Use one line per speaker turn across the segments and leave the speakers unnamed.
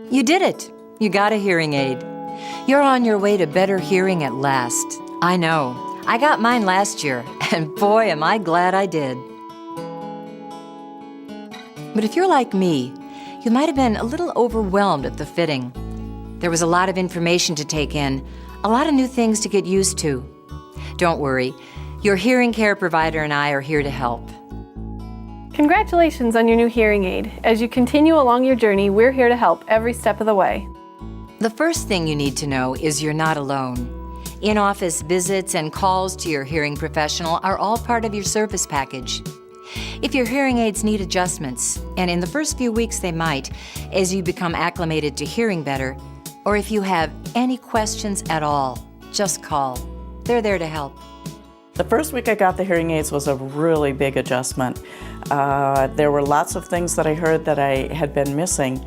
You did it. You got a hearing aid. You're on your way to better hearing at last. I know. I got mine last year, and boy, am I glad I did. But if you're like me, you might have been a little overwhelmed at the fitting. There was a lot of information to take in, a lot of new things to get used to. Don't worry, your hearing care provider and I are here to help.
Congratulations on your new hearing aid. As you continue along your journey, we're here to help every step of the way.
The first thing you need to know is you're not alone. In-office visits and calls to your hearing professional are all part of your service package. If your hearing aids need adjustments, and in the first few weeks they might, as you become acclimated to hearing better, or if you have any questions at all, just call. They're there to help.
The first week I got the hearing aids was a really big adjustment. There were lots of things that I heard that I had been missing.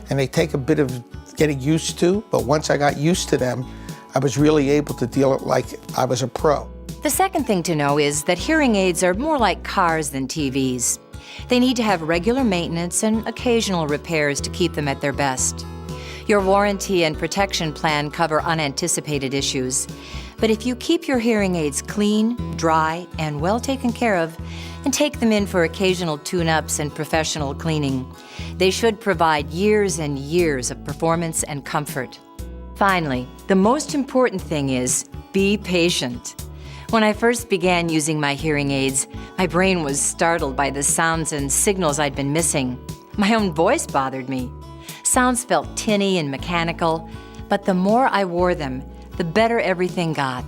And they take a bit of getting used to, but once I got used to them, I was really able to deal it like I was a pro.
The second thing to know is that hearing aids are more like cars than TVs. They need to have regular maintenance and occasional repairs to keep them at their best. Your warranty and protection plan cover unanticipated issues. But if you keep your hearing aids clean, dry, and well taken care of, and take them in for occasional tune-ups and professional cleaning, they should provide years and years of performance and comfort. Finally, the most important thing is be patient. When I first began using my hearing aids, my brain was startled by the sounds and signals I'd been missing. My own voice bothered me. Sounds felt tinny and mechanical, but the more I wore them, the better everything got.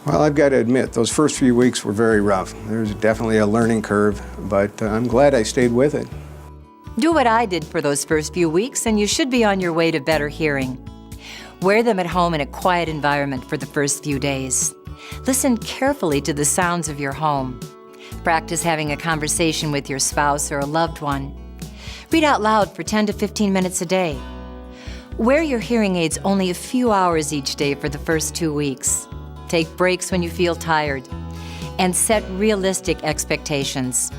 Well, I've got to admit, those first few weeks were very rough. There's definitely a learning curve, but I'm glad I stayed with it.
Do what I did for those first few weeks, and you should be on your way to better hearing. Wear them at home in a quiet environment for the first few days. Listen carefully to the sounds of your home. Practice having a conversation with your spouse or a loved one. Read out loud for 10 to 15 minutes a day. Wear your hearing aids only a few hours each day for the first 2 weeks. Take breaks when you feel tired. And set realistic expectations.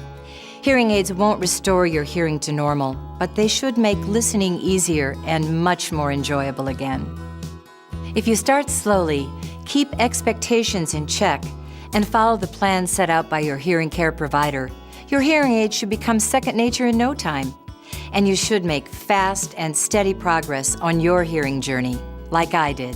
Hearing aids won't restore your hearing to normal, but they should make listening easier and much more enjoyable again. If you start slowly, keep expectations in check, and follow the plan set out by your hearing care provider, your hearing aids should become second nature in no time. And you should make fast and steady progress on your hearing journey, like I did.